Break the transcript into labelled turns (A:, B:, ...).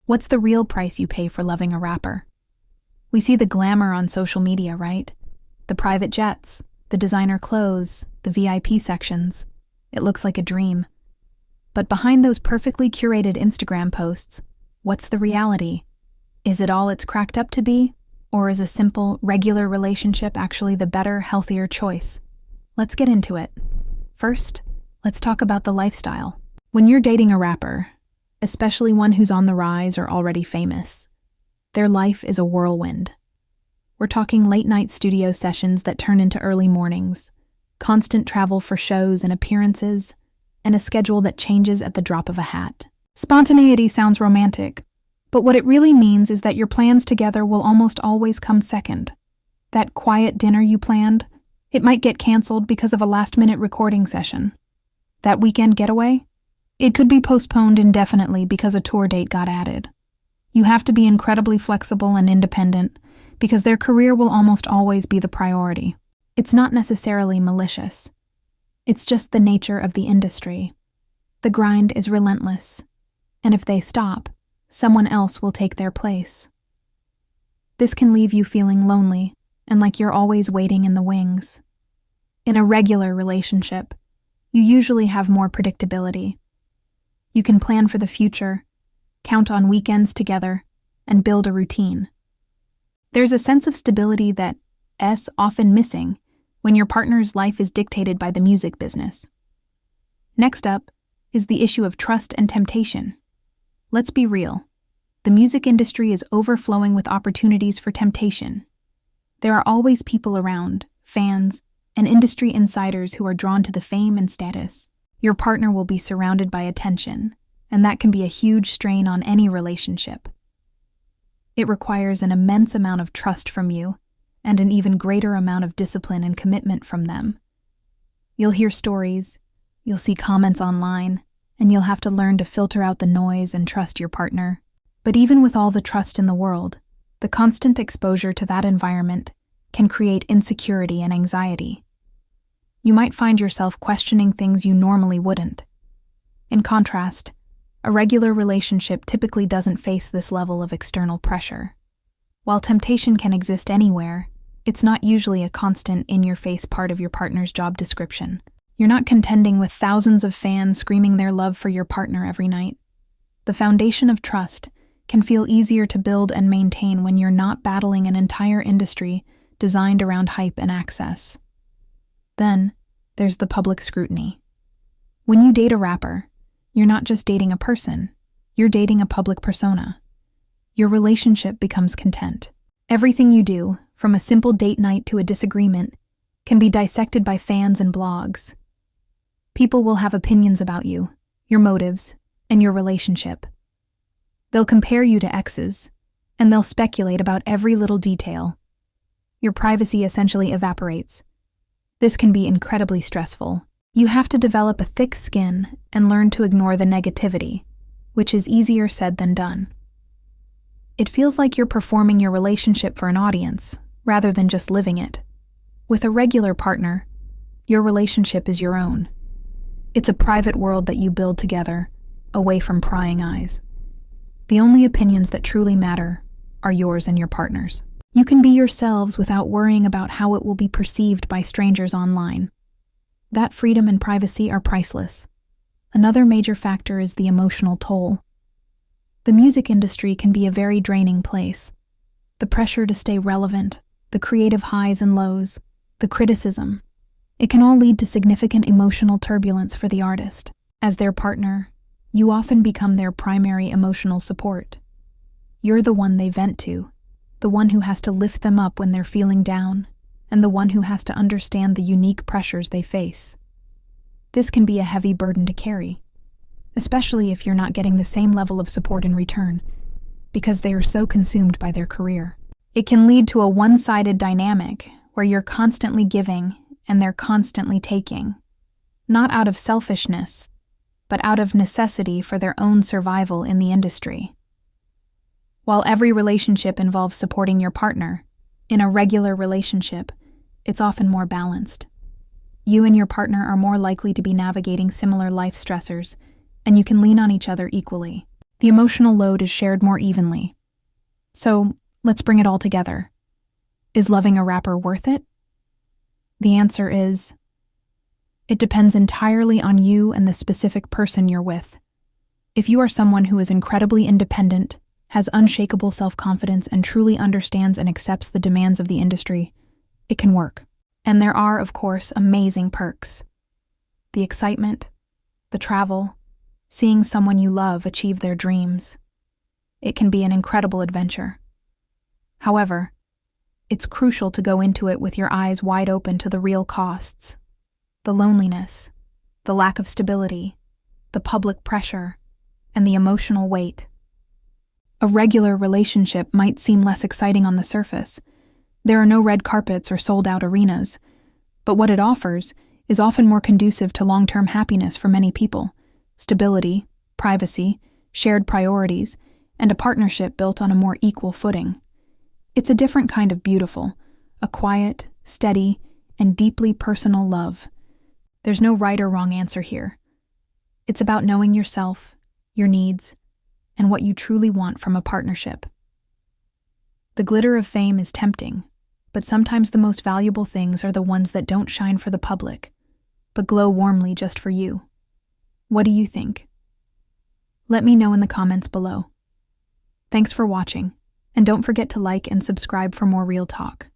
A: What's the real price you pay for loving a rapper? We see the glamour on social media, right? The private jets, the designer clothes, the VIP sections. It looks like a dream. But behind those perfectly curated Instagram posts, what's the reality? Is it all it's cracked up to be? Or is a simple, regular relationship actually the better, healthier choice? Let's get into it. First, let's talk about the lifestyle. When you're dating a rapper, especially one who's on the rise or already famous, their life is a whirlwind. We're talking late-night studio sessions that turn into early mornings, constant travel for shows and appearances, and a schedule that changes at the drop of a hat. Spontaneity sounds romantic, but what it really means is that your plans together will almost always come second. That quiet dinner you planned, it might get canceled because of a last-minute recording session. That weekend getaway, it could be postponed indefinitely because a tour date got added. You have to be incredibly flexible and independent because their career will almost always be the priority. It's not necessarily malicious. It's just the nature of the industry. The grind is relentless, and if they stop, someone else will take their place. This can leave you feeling lonely and like you're always waiting in the wings. In a regular relationship, you usually have more predictability. You can plan for the future, count on weekends together, and build a routine. There's a sense of stability that's often missing when your partner's life is dictated by the music business. Next up is the issue of trust and temptation. Let's be real. The music industry is overflowing with opportunities for temptation. There are always people around, fans, and industry insiders who are drawn to the fame and status. Your partner will be surrounded by attention, and that can be a huge strain on any relationship. It requires an immense amount of trust from you, and an even greater amount of discipline and commitment from them. You'll hear stories, you'll see comments online, and you'll have to learn to filter out the noise and trust your partner. But even with all the trust in the world, the constant exposure to that environment can create insecurity and anxiety. You might find yourself questioning things you normally wouldn't. In contrast, a regular relationship typically doesn't face this level of external pressure. While temptation can exist anywhere, it's not usually a constant in-your-face part of your partner's job description. You're not contending with thousands of fans screaming their love for your partner every night. The foundation of trust can feel easier to build and maintain when you're not battling an entire industry designed around hype and access. Then, there's the public scrutiny. When you date a rapper, you're not just dating a person, you're dating a public persona. Your relationship becomes content. Everything you do, from a simple date night to a disagreement, can be dissected by fans and blogs. People will have opinions about you, your motives, and your relationship. They'll compare you to exes, and they'll speculate about every little detail. Your privacy essentially evaporates. This can be incredibly stressful. You have to develop a thick skin and learn to ignore the negativity, which is easier said than done. It feels like you're performing your relationship for an audience, rather than just living it. With a regular partner, your relationship is your own. It's a private world that you build together, away from prying eyes. The only opinions that truly matter are yours and your partner's. You can be yourselves without worrying about how it will be perceived by strangers online. That freedom and privacy are priceless. Another major factor is the emotional toll. The music industry can be a very draining place. The pressure to stay relevant, the creative highs and lows, the criticism. It can all lead to significant emotional turbulence for the artist. As their partner, you often become their primary emotional support. You're the one they vent to, the one who has to lift them up when they're feeling down, and the one who has to understand the unique pressures they face. This can be a heavy burden to carry, especially if you're not getting the same level of support in return, because they are so consumed by their career. It can lead to a one-sided dynamic where you're constantly giving and they're constantly taking, not out of selfishness, but out of necessity for their own survival in the industry. While every relationship involves supporting your partner, in a regular relationship, it's often more balanced. You and your partner are more likely to be navigating similar life stressors, and you can lean on each other equally. The emotional load is shared more evenly. So, let's bring it all together. Is loving a rapper worth it? The answer is, it depends entirely on you and the specific person you're with. If you are someone who is incredibly independent, has unshakable self-confidence, and truly understands and accepts the demands of the industry, it can work. And there are, of course, amazing perks. The excitement, the travel, seeing someone you love achieve their dreams. It can be an incredible adventure. However, it's crucial to go into it with your eyes wide open to the real costs. The loneliness, the lack of stability, the public pressure, and the emotional weight. A regular relationship might seem less exciting on the surface. There are no red carpets or sold-out arenas, but what it offers is often more conducive to long-term happiness for many people: stability, privacy, shared priorities, and a partnership built on a more equal footing. It's a different kind of beautiful, a quiet, steady, and deeply personal love. There's no right or wrong answer here. It's about knowing yourself, your needs, and what you truly want from a partnership. The glitter of fame is tempting, but sometimes the most valuable things are the ones that don't shine for the public, but glow warmly just for you. What do you think? Let me know in the comments below. Thanks for watching, and don't forget to like and subscribe for more real talk.